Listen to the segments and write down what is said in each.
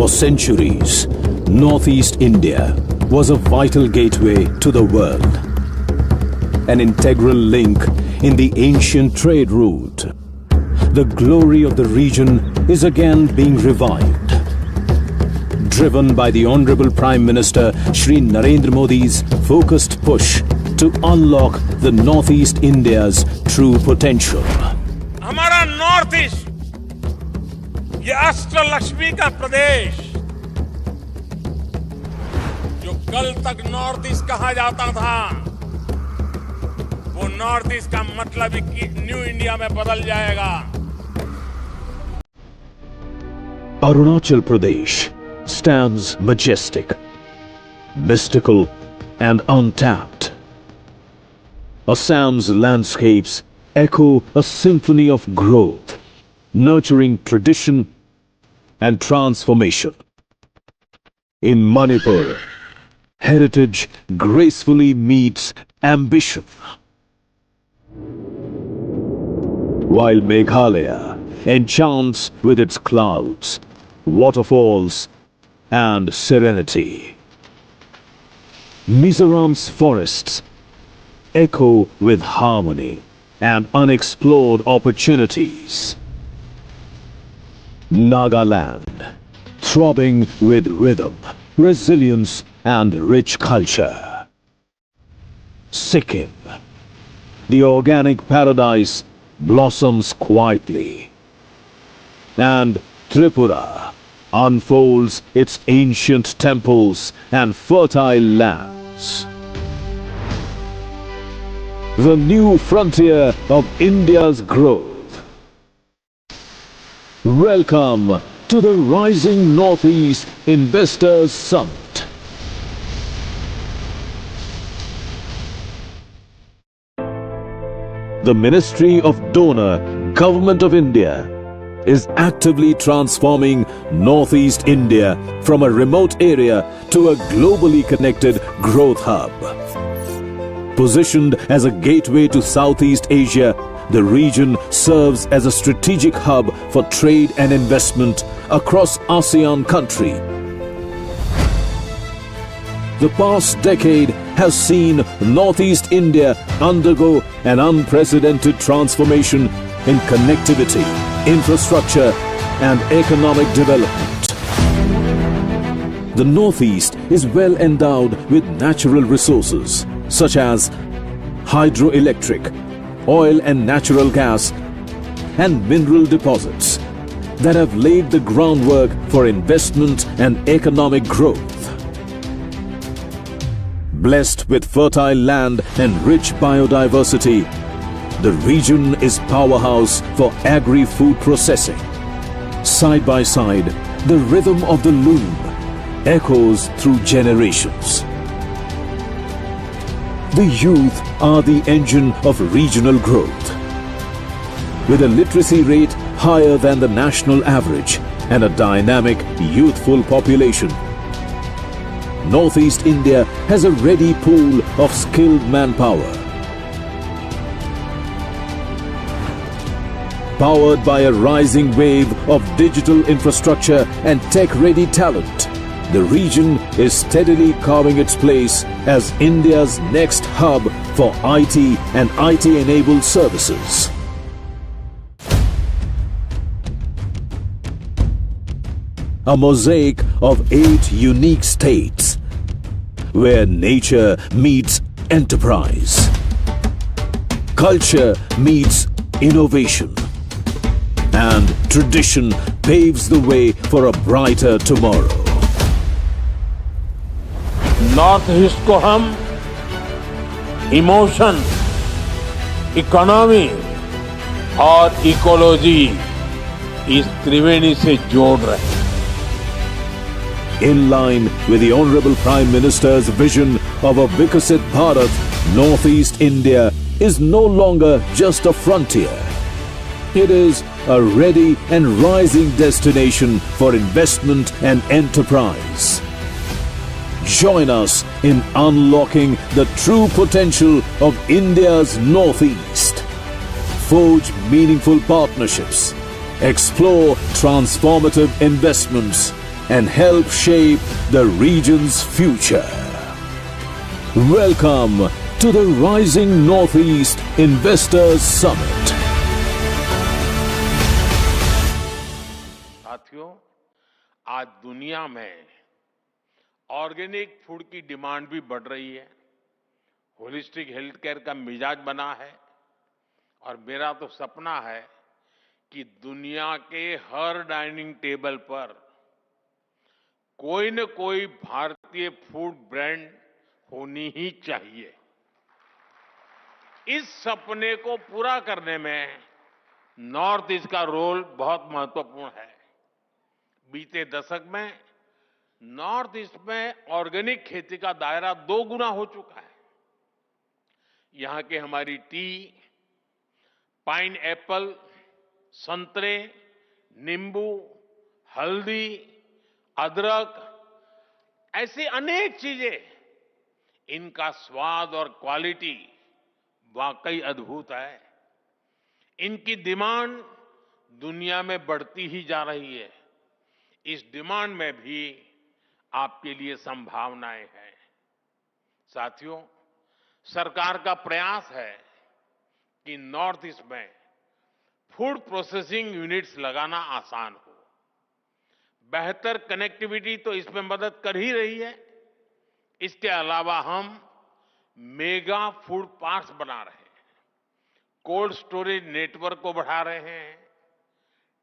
For centuries, Northeast India was a vital gateway to the world, an integral link in the ancient trade route. The glory of the region is again being revived. Driven by the Honorable Prime Minister Shri Narendra Modi's focused push to unlock the Northeast India's true potential. हमारा north east, ये अष्टलक्ष्मी का प्रदेश, जो कल तक north east कहा जाता था, वो नॉर्थ ईस्ट का मतलब ही न्यू इंडिया में बदल जाएगा। Arunachal Pradesh stands majestic, mystical, and untapped. Assam's landscapes echo a symphony of growth, nurturing tradition and transformation. In Manipur, heritage gracefully meets ambition, while Meghalaya enchants with its clouds, waterfalls, and serenity. Mizoram's forests echo with harmony and unexplored opportunities. Nagaland, throbbing with rhythm, resilience, and rich culture. Sikkim, the organic paradise, blossoms quietly. And Tripura unfolds its ancient temples and fertile lands. The new frontier of India's growth. Welcome to the Rising Northeast Investors Summit. The Ministry of Donor, Government of India, is actively transforming Northeast India from a remote area to a globally connected growth hub. Positioned as a gateway to Southeast Asia, the region serves as a strategic hub for trade and investment across ASEAN countries. The past decade has seen Northeast India undergo an unprecedented transformation in connectivity, infrastructure, and economic development. The Northeast is well endowed with natural resources such as hydroelectric, oil and natural gas, and mineral deposits that have laid the groundwork for investment and economic growth. Blessed with fertile land and rich biodiversity, the region is powerhouse for agri-food processing. Side by side, the rhythm of the loom echoes through generations. The youth are the engine of regional growth. With a literacy rate higher than the national average and a dynamic, youthful population, Northeast India has a ready pool of skilled manpower. Powered by a rising wave of digital infrastructure and tech-ready talent, the region is steadily carving its place as India's next hub for IT and IT-enabled services. A mosaic of 8 unique states, where nature meets enterprise, culture meets innovation, and tradition paves the way for a brighter tomorrow. North east को हम emotion, economy और ecology इस त्रिवेणी से जोड़ रहे हैं. In line with the Honorable Prime Minister's vision of a Vikasit Bharat, Northeast India is no longer just a frontier. It is a ready and rising destination for investment and enterprise. Join us in unlocking the true potential of India's Northeast. Forge meaningful partnerships, explore transformative investments, and help shape the region's future. Welcome to the Rising Northeast Investors Summit. साथियों, आज दुनिया में organic food की demand भी बढ़ रही है, holistic health care का मिजाज बना है और मेरा तो सपना है कि दुनिया के हर डाइनिंग टेबल पर कोई न कोई भारतीय फूड ब्रांड होनी ही चाहिए। इस सपने को पूरा करने में नॉर्थ ईस्ट का रोल बहुत महत्वपूर्ण है। बीते दशक में नॉर्थ ईस्ट में ऑर्गेनिक खेती का दायरा 2 गुना हो चुका है। यहां के हमारी टी, पाइन एप्पल, संतरे, नींबू, हल्दी, अदरक, ऐसी अनेक चीजें, इनका स्वाद और क्वालिटी वाकई अद्भुत है। इनकी डिमांड दुनिया में बढ़ती ही जा रही है। इस डिमांड में भी आपके लिए संभावनाएं हैं। साथियों, सरकार का प्रयास है कि नॉर्थ ईस्ट में फूड प्रोसेसिंग यूनिट्स लगाना आसान हो। बेहतर कनेक्टिविटी तो इसमें मदद कर ही रही है। इसके अलावा हम मेगा फूड पार्क्स बना रहे हैं, कोल्ड स्टोरेज नेटवर्क को बढ़ा रहे हैं,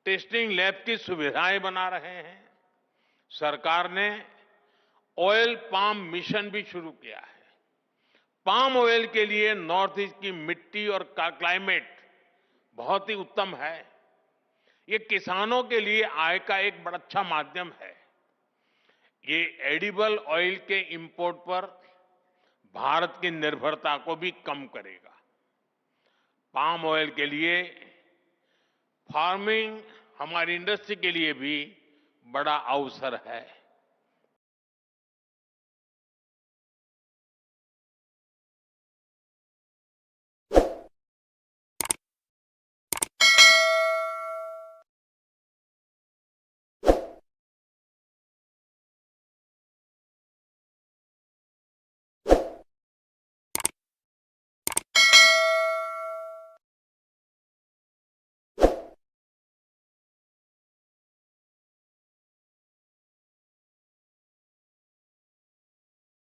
टेस्टिंग लैब की सुविधाएं बना रहे हैं। सरकार ने ऑयल पाम मिशन भी शुरू किया है। पाम ऑयल के लिए नॉर्थ ईस्ट की मिट्टी और क्लाइमेट बहुत ही उत्तम है। ये किसानों के लिए आय का एक बड़ा अच्छा माध्यम है। ये एडिबल ऑयल के इंपोर्ट पर भारत की निर्भरता को भी कम करेगा। पाम ऑयल के लिए फार्मिंग हमारी इंडस्ट्री के लिए भी बड़ा अवसर है।